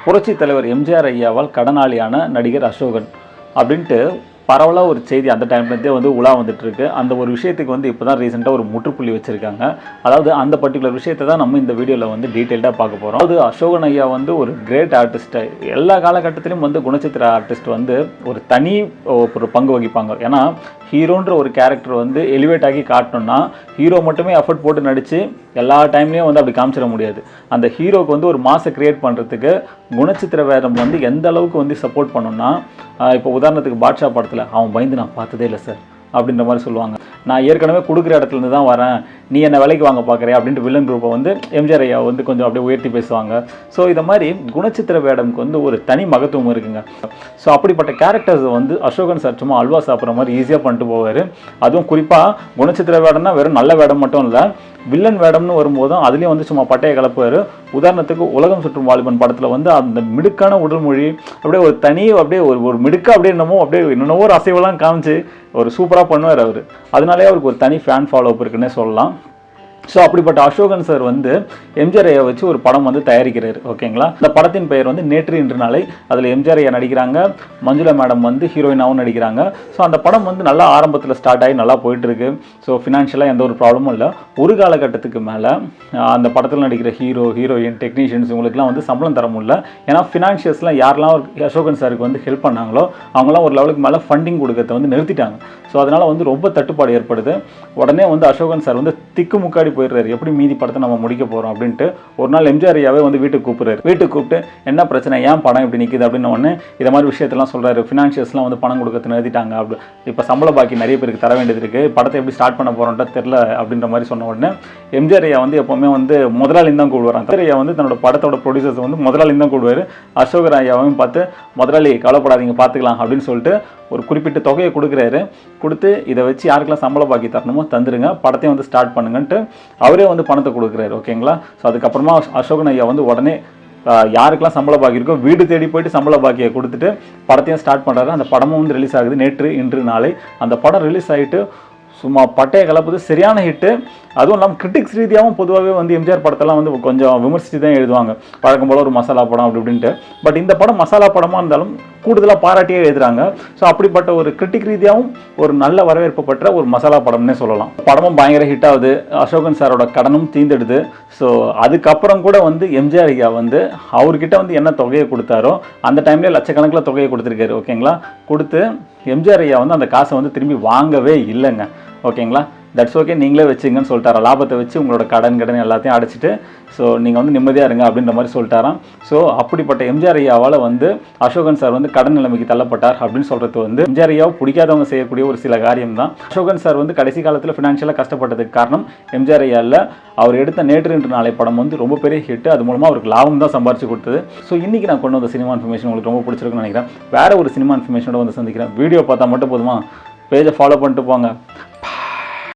புரட்சி தலைவர் எம்ஜிஆர் ஐயாவால் கடனாளியான நடிகர் அசோகன் அப்படின்ட்டு பரவலாக ஒரு செய்தி அந்த டைம்லேருந்தே வந்து உலா வந்துட்டுருக்கு. அந்த ஒரு விஷயத்துக்கு வந்து இப்போ தான் ரீசெண்டாக ஒரு முற்றுப்புள்ளி வச்சுருக்காங்க. அதாவது அந்த பர்டிகுலர் விஷயத்தை தான் நம்ம இந்த வீடியோவில் வந்து டீட்டெயில்டாக பார்க்க போகிறோம். அதாவது அசோகன் ஐயா வந்து ஒரு கிரேட் ஆர்டிஸ்ட்டு. எல்லா காலகட்டத்திலையும் வந்து குணச்சித்திர ஆர்டிஸ்ட் வந்து ஒரு தனி ஒரு பங்கு வகிப்பாங்க. ஏன்னா ஹீரோன்ற ஒரு கேரக்டர் வந்து எலிவேட் ஆகி காட்டணும்னா ஹீரோ மட்டுமே எஃபர்ட் போட்டு நடித்து எல்லா டைம்லேயும் வந்து அப்படி காமிச்சிட முடியாது. அந்த ஹீரோக்கு வந்து ஒரு மாசை கிரியேட் பண்ணுறதுக்கு குணச்சித்திர வேடம் வந்து எந்த அளவுக்கு வந்து சப்போர்ட் பண்ணணும்னா, இப்போ உதாரணத்துக்கு பாட்ஷா படத்தில் அவன் பயந்து நான் பார்த்ததே இல்லை சார் அப்படின்ற மாதிரி சொல்லுவாங்க. நான் ஏற்கனவே கொடுக்குற இடத்துலேருந்து தான் வரேன், நீ என்ன விலைக்கு வாங்க பார்க்குறேன் அப்படின்ட்டு வில்லன் குரூப்பை வந்து எம்ஜிஆர் ஐயா வந்து கொஞ்சம் அப்படியே உயர்த்தி பேசுவாங்க. ஸோ இதை மாதிரி குணச்சித்திர வேடம்க்கு வந்து ஒரு தனி மகத்துவம் இருக்குங்க. ஸோ அப்படிப்பட்ட கேரக்டர்ஸை வந்து அசோகன் சார் சும்மா அல்வா சாப்பிட்ற மாதிரி ஈஸியாக பண்ணிட்டு போவார். அதுவும் குறிப்பாக குணச்சித்திர வேடம்னா வெறும் நல்ல வேடம் மட்டும் இல்லை, வில்லன் வேடம்னு வரும்போதும் அதுலேயும் வந்து சும்மா பட்டையை கலப்புவார். உதாரணத்துக்கு உலகம் சுற்றும் வாலிபன் படத்தில் வந்து அந்த மிடுக்கான உடல் மொழி அப்படியே ஒரு தனி அப்படியே ஒரு மிடுக்கா அப்படியே என்னமோ ஒரு அசைவெல்லாம் காமிச்சு ஒரு சூப்பராக பண்ணுவார் அவர். அதனாலே அவருக்கு ஒரு தனி ஃபேன் ஃபாலோ அப் இருக்குன்னே சொல்லலாம். ஸோ அப்படிப்பட்ட அசோகன் சார் வந்து எம்ஜிஆர் ஐயா வச்சு ஒரு படம் வந்து தயாரிக்கிறார். ஓகேங்களா, இந்த படத்தின் பெயர் வந்து நேற்று இன்று நாளை. அதில் எம்ஜிஆர் ஐயா நடிக்கிறாங்க, மஞ்சுளா மேடம் வந்து ஹீரோயினாகவும் நடிக்கிறாங்க. ஸோ அந்த படம் வந்து நல்லா ஆரம்பத்தில் ஸ்டார்ட் ஆகி நல்லா போயிட்டுருக்கு. ஸோ ஃபினான்ஷியலாக எந்த ஒரு ப்ராப்ளமும் இல்லை. ஒரு காலகட்டத்துக்கு மேலே அந்த படத்தில் நடிக்கிற ஹீரோயின் டெக்னீஷியன்ஸ் இவங்களுக்குலாம் வந்து சம்பளம் தர முடியல. ஏன்னா ஃபினான்ஷியல்ஸ்லாம் யாரெல்லாம் அசோகன் சாருக்கு வந்து ஹெல்ப் பண்ணாங்களோ அவங்களாம் ஒரு லெவலுக்கு மேலே ஃபண்டிங் கொடுக்கறத வந்து நிறுத்திட்டாங்க. ஸோ அதனால் வந்து ரொம்ப தட்டுப்பாடு ஏற்படுது. உடனே வந்து அசோகன் சார் வந்து திக்கு முக்காடி போயிடுறாரு, எப்படி மீதி படத்தை நம்ம முடிக்க போகிறோம் அப்படின்ட்டு. ஒரு நாள் எம்ஜிஆர் ஐயாவே வந்து வீட்டுக்கு கூப்பிட்டு என்ன பிரச்சனை, ஏன் படம் இப்படி நிற்குது அப்படின்னு ஒன்று இதை மாதிரி விஷயத்தெல்லாம் சொல்கிறாரு. ஃபினான்ஷியல்ஸ்லாம் வந்து பணம் கொடுக்கறது நிறுத்திட்டாங்க, அப்படி இப்போ சம்பள பாக்கி நிறைய பேருக்கு தர வேண்டியது இருக்குது, படத்தை எப்படி ஸ்டார்ட் பண்ண போகிறோன்ட்டு தெரில அப்படின்ற மாதிரி சொன்ன உடனே எம்ஜிஆர் ஐயா வந்து எப்போவுமே வந்து முதலாளின்னு தான் கூடுவார். எம்ஜிஆர் ஐயா வந்து தன்னோட படத்தோட ப்ரொடியூசர்ஸ் வந்து முதலாளின்னு தான் கூடுவார். அசோகர் ஐயாவையும் பார்த்து முதலாளி கவலைப்படாதீங்க பார்த்துக்கலாம் அப்படின்னு சொல்லிட்டு ஒரு குறிப்பிட்ட தொகையை கொடுக்குறாரு. கொடுத்து இதை வச்சு யாருக்கெல்லாம் சம்பள பாக்கி தரணுமோ தந்துருங்க, படத்தையும் வந்து ஸ்டார்ட் பண்ணுங்கன்ட்டு அவரே வந்து பணத்தை கொடுக்குறாரு. ஓகேங்களா, ஸோ அதுக்கப்புறமா அசோகன் ஐயா வந்து உடனே யாருக்கெல்லாம் சம்பள பாக்கி இருக்கோ வீடு தேடி போயிட்டு சம்பள பாக்கியை கொடுத்துட்டு படத்தையும் ஸ்டார்ட் பண்ணுறாரு. அந்த படமும் வந்து ரிலீஸ் ஆகுது நேற்று இன்று நாளை. அந்த படம் ரிலீஸ் ஆகிட்டு சும்மா பட்டையை கலப்புது, சரியான ஹிட்டு. அதுவும் இல்லாமல் கிரிட்டிக்ஸ் ரீதியாகவும் பொதுவாகவே வந்து எம்ஜிஆர் படத்தெல்லாம் வந்து கொஞ்சம் விமர்சித்து தான் எழுதுவாங்க, வழக்கம் போல் ஒரு மசாலா படம் அப்படி இப்படின்ட்டு. பட் இந்த படம் மசாலா படமாக இருந்தாலும் கூடுதலாக பாராட்டியே எழுதுறாங்க. ஸோ அப்படிப்பட்ட ஒரு கிரிட்டிக் ரீதியாகவும் ஒரு நல்ல வரவேற்பு பெற்ற ஒரு மசாலா படம்னே சொல்லலாம். படமும் பயங்கர ஹிட் ஆகுது, அசோகன் சாரோட கடனும் தீர்ந்துடுது. ஸோ அதுக்கப்புறம் கூட வந்து எம்ஜிஆர் ஐயா வந்து அவர்கிட்ட வந்து என்ன தொகையை கொடுத்தாரோ அந்த டைம்லேயே லட்சக்கணக்கில் தொகையை கொடுத்துருக்காரு. ஓகேங்களா, கொடுத்து எம்ஜிஆர் ஐயா வந்து அந்த காசை வந்து திரும்பி வாங்கவே இல்லைங்க. ஓகேங்களா, தட்ஸ் ஓகே நீங்களே வச்சுங்கன்னு சொல்லிட்டாரா, லாபத்தை வச்சு உங்களோட கடன் எல்லாத்தையும் அடைச்சிட்டு ஸோ நீங்கள் வந்து நிம்மதியாக இருங்க அப்படின்ற மாதிரி சொல்லிட்டாராம். ஸோ அப்படிப்பட்ட எம்ஜிஆர் ஐயாவால் வந்து அசோகன் சார் வந்து கடன் நிலைமைக்கு தள்ளப்பட்டார் அப்படின்னு சொல்கிறது வந்து எம்ஜிஆர் ஐயாவை பிடிக்காதவங்க செய்யக்கூடிய ஒரு சில காரியம் தான். அசோகன் சார் வந்து கடைசி காலத்தில் ஃபினான்ஷியலாக கஷ்டப்பட்டதுக்கு காரணம் எம்ஜிஆர் ஐயாவில் அவர் எடுத்த நேற்று இன்று நாளை படம் வந்து ரொம்ப பெரிய ஹிட். அது மூலமாக அவருக்கு லாபம் தான் சம்பாரிச்சு கொடுத்தது. ஸோ இன்றைக்கி நான் கொண்டு வந்த சினிமா இன்ஃபர்மேஷன் உங்களுக்கு ரொம்ப பிடிச்சிருக்குன்னு நினைக்கிறேன். வேறு ஒரு சினிமா இன்ஃபர்மேஷனோட வந்து சந்திக்கிறேன். வீடியோ பார்த்தா மட்டும் போதுமா, பேஜை ஃபாலோ பண்ணிட்டு போங்க.